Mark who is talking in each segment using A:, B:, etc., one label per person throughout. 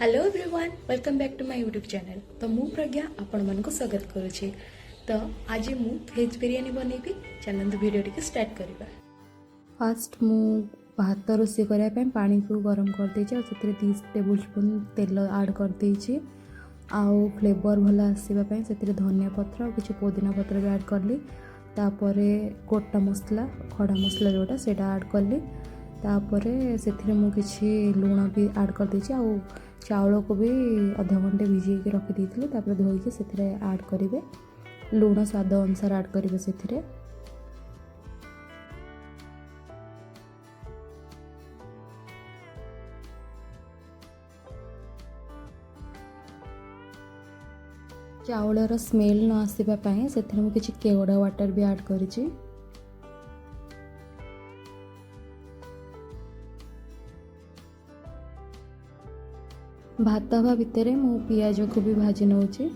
A: Hello everyone welcome back to my YouTube channel. तो मु प्रज्ञा आपण मन को स्वागत करुछि। तो आज मु वेज बिरयानी बनैबी। चलंतु वीडियो टी स्टार्ट करबा। फर्स्ट मु भात रोषे करया पे पानी को गरम कर देछि और सेतिर 2 टेबलस्पून तेल ऐड कर देछि। आउ फ्लेवर भला आसीबा पे सेतिर धनिया पत्र और किछि पुदीना पत्र भी ऐड करली। तापरे गोटा मसला खड़ा मसला जोटा सेटा ऐड करली। तापरे सेतिर मु किछि लूण भी ऐड कर देछि। आउ चाउल को भी अध घंटे भिजे रखी देते धोईकी से ऐड करेंगे। लूण स्वाद अनुसार ऐड करेंगे से चाउलर स्मेल न आसवाई से मुझे केवड़ा वाटर भी ऐड करी। भात हवा भितर मु पियाज को भी भाजी नौची।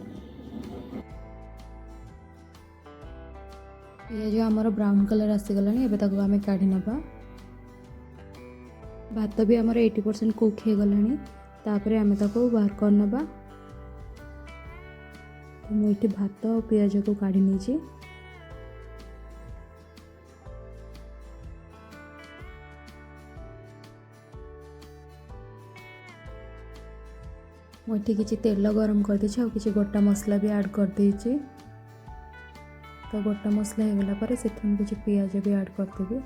A: पियाज आमर ब्राउन कलर आसीगला एवं आम काढ़ी नबा। भात भी आमर 80% कुक हो गलानी। तापरे आम ताको बाहर कर नबा। मुझे भात और पियाज को काढ़ी नीची। मुझे किसी तेल गरम कर देछि और किसी गोटा मसला भी ऐड कर देछि। तो गोटा मसला हो गला पर से किसी पियाज भी ऐड कर देबी।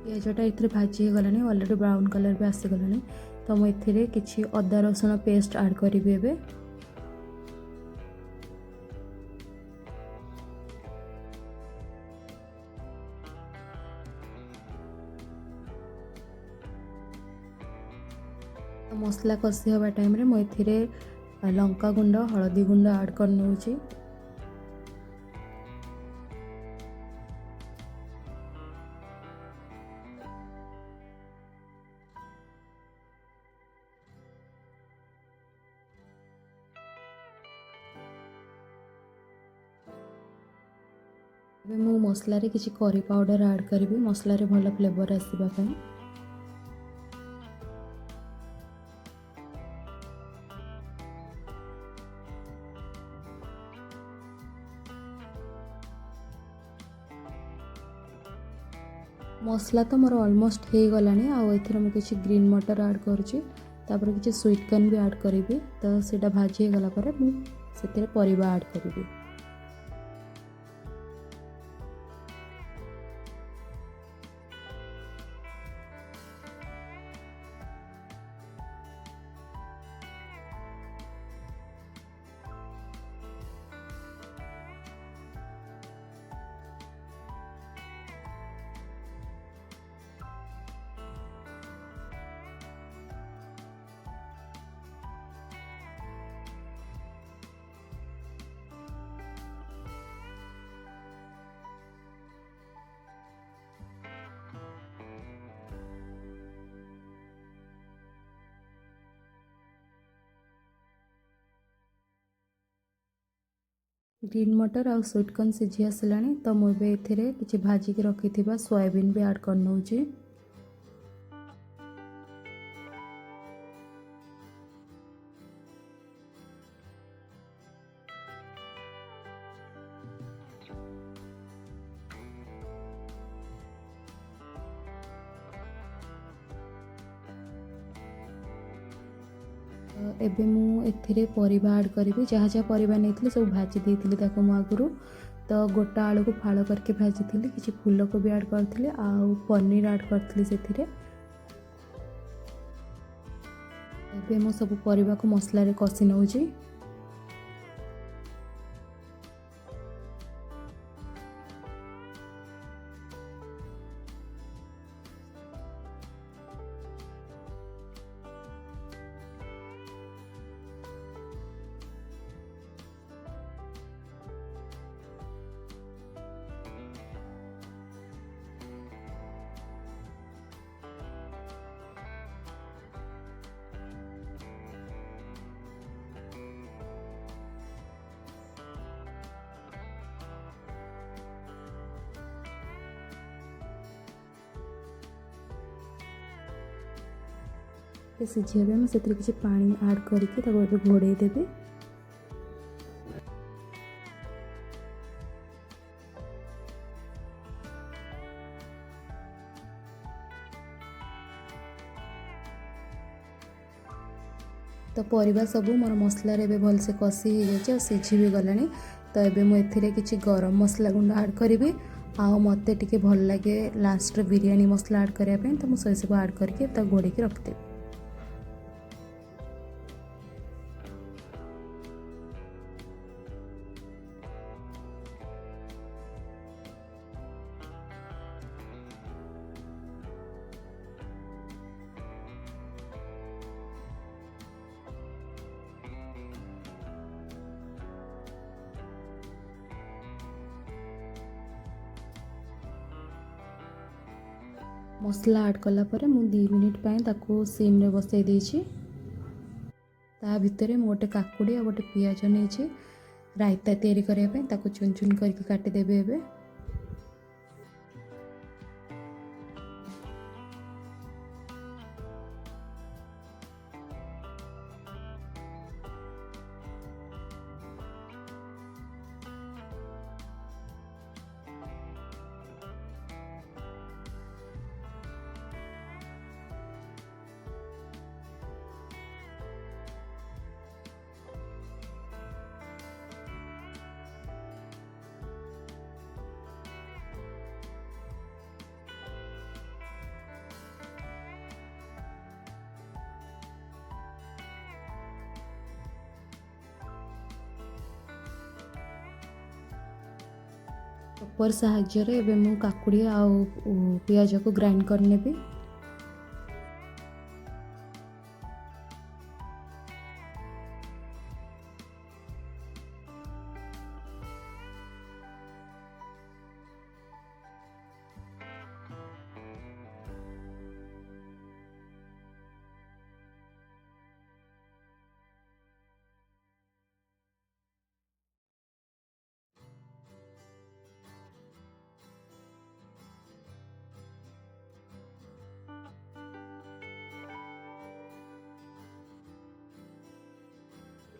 A: पियाजटा इथरे भाजी हो गलानी ऑलरेडी ब्राउन कलर भी आसी गलानी। तो मुझे किसी अदा रसुण पेस्ट ऐड करी एबे। मसला कषि हवा टाइम रे मुझे लंका गुंड हलदी गुंड ऐड कर नौची। मु मसला रे किसी करी पाउडर ऐड करी मसला रे भल फ्लेवर आसीबा पई। मसला तो मोर ऑलमोस्ट हो गलानी। आउ मुझे ग्रीन मटर ऐड करुँची। तापर किसी स्वीट कॉर्न भी ऐड करी। तो सीटा भाजी गला पर मुझे परिबा ऐड करी। ग्रीन मटर और स्वीट कॉर्न सिझी आसला। तो मुझे किसी भाजिक रखी सोयाबीन भी ऐड कर नौची। एबे मु एथिरे परिबा ऐड करी। जहाँ जहाँ परिबा नहीं सब भाजी देती आगुरी। तो गोटा आलू को फाड़ करके भाजी थी। किसी फूल को भी ऐड करी। आउ पनीर ऐड करी से। एबे मु सब परिबा को मसला रे कषि नौची। ସିଝିବା ପାଇଁ ସେଥିରେ କିଛି ପାଣି ଆଡ଼୍ କରିକି ତାକୁ ଏବେ ଘୋଡ଼େଇ ଦେବି। ତ ପରିବା ସବୁ ମୋର ମସଲାରେ ଏବେ ଭଲସେ କଷି ହେଇଯାଇଛି ଆଉ ସିଝି ବି ଗଲାଣି। ତ ଏବେ ମୁଁ ଏଥିରେ କିଛି ଗରମ ମସଲା ଗୁଣ୍ଡ ଆଡ଼୍ କରିବି। ଆଉ ମୋତେ ଟିକେ ଭଲ ଲାଗେ ଲାଷ୍ଟରେ ବିରିୟାନୀ ମସଲା ଆଡ଼୍ କରିବା ପାଇଁ, ତ ମୁଁ ସେସବୁ ଆଡ଼୍ କରିକି ତାକୁ ଘୋଡ଼େଇକି ରଖିଦେବି। ମସଲା ଆଡ଼୍ କଲା ପରେ ମୁଁ 2 ମିନିଟ୍ ପାଇଁ ତାକୁ ସିମ୍ରେ ବସାଇ ଦେଇଛି। ତା ଭିତରେ ମୁଁ ଗୋଟେ କାକୁଡ଼ି ଆଉ ଗୋଟେ ପିଆଜ ନେଇଛି ରାଇତା ତିଆରି କରିବା ପାଇଁ, ତାକୁ ଚୁନ ଚୁନ କରିକି କାଟିଦେବି ଏବେ। ଚପର ସାହାଯ୍ୟରେ ଏବେ ମୁଁ କାକୁଡ଼ି ଆଉ ପିଆଜକୁ ଗ୍ରାଇଣ୍ଡ କରିନେବି।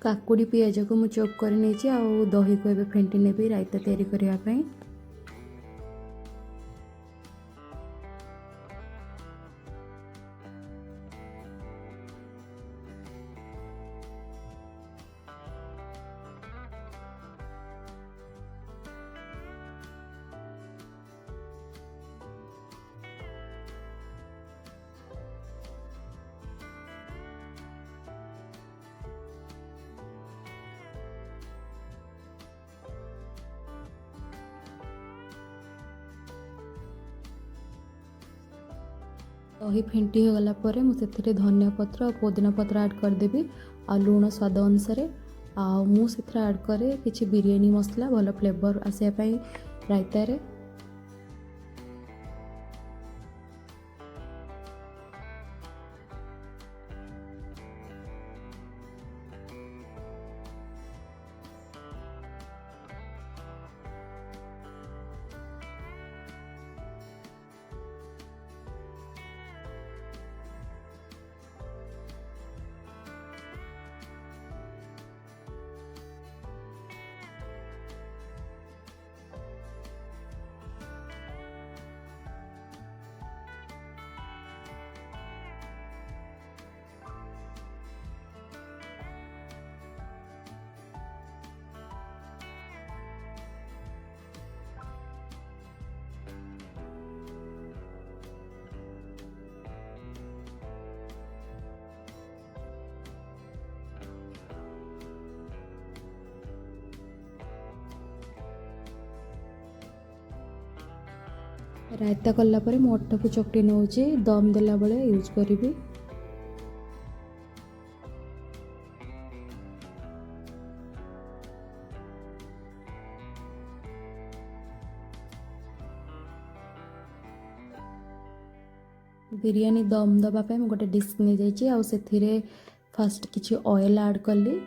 A: କାକୁଡ଼ି ପିଆଜକୁ ମୁଁ ଚପ୍ କରି ନେଇଛି ଆଉ ଦହିକୁ ଏବେ ଫେଣ୍ଟି ନେବି ରାଇତା ତିଆରି କରିବା ପାଇଁ। दही फेंटी हो गला परे मु सेथिरे धनिया पत्र और पुदीना पत्र ऐड करदेबी आ लूण स्वाद अनुसार आ मु सेथिरे ऐड करे किछि बिरयानी मसला भल फ्लेवर आसे पई रायता रे। रायता कला परे मु अटा को चकटी नौचे दम देला बेले यूज करिवि। बिरयानी दम दबा पे मु गोटे डिस्क ने जाइछि आ सेथिरे फास्ट किछि ऑयल ऐड करली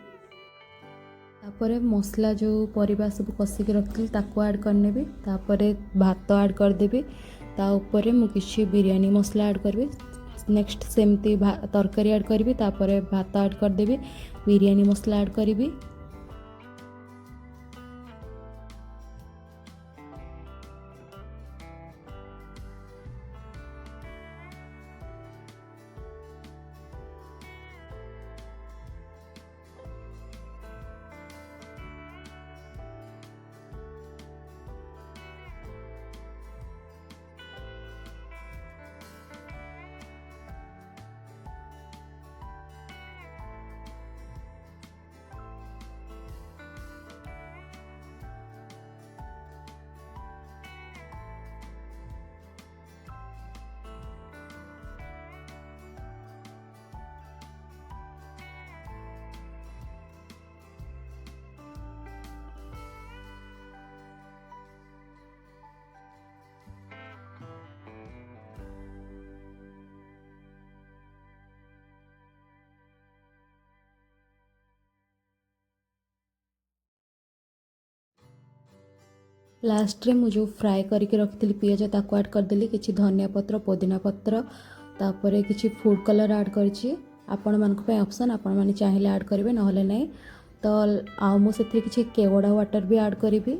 A: तापरे मसला जो परिबा सब कसिक रखली ताको ऐड करनेबी तापरे भात ऐड कर देबी ता ऊपर मु किछि बिरयानी मसला ऐड करबी नेक्स्ट सेमती तरकारी ऐड करी तापर भात ऐड करदेवी बिरयानी मसला ऐड करी। लास्ट रे मु जो फ्राए करके रखी पियाज ताको ऐड करदेली किछि धनिया पत्र पुदीना पत्र तापर किछि फूड कलर ऐड करछि आपण मानक पे ऑप्शन आपण माने चाहिले ऐड करेंगे नहले नहीं तो आउ मु सेथि किछि केवड़ा वाटर भी ऐड करी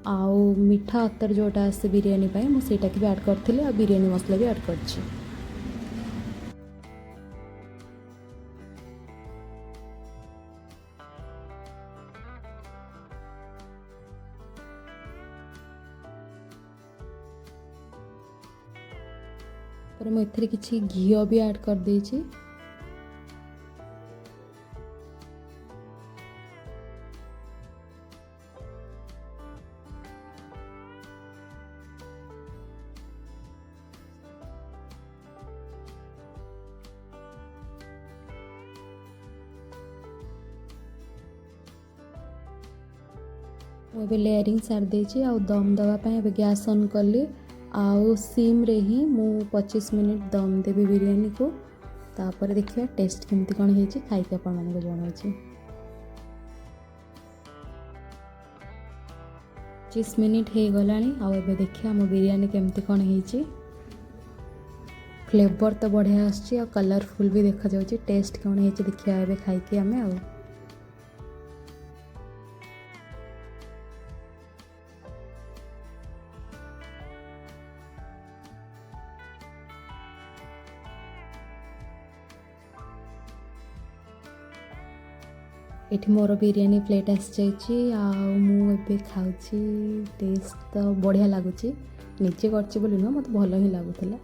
A: आउ मीठा अतर जोटा आसे बिरयानी पाई मु सेटा भी ऐड करथिले आ बिरयानी मसला भी ऐड करछि। पर मु एथरे किछि घी भी ऐड कर देछि। लेयरिंग सार देछि आ दम दवा पे गैस ऑन कली आउ सिम रे ही मु 25 मिनिट दम देवी बिरयानी को तापर देखिए टेस्ट केमती कौन है खाई आपण मानक जनाऊँ। 25 मिनिट हो गलानी आउ देखिए आम बिरयानी केमती कौन है फ्लेवर तो बढ़िया आसछि आ कलरफुल भी देखा जाउछि टेस्ट कौन है देखिए एबे खाई आमे आउ। एठी मोर बिरयानी प्लेट आसी जाइए आउ खाऊँ टेस्ट तो बढ़िया लगुच निजे कर मत भल ही लगुला।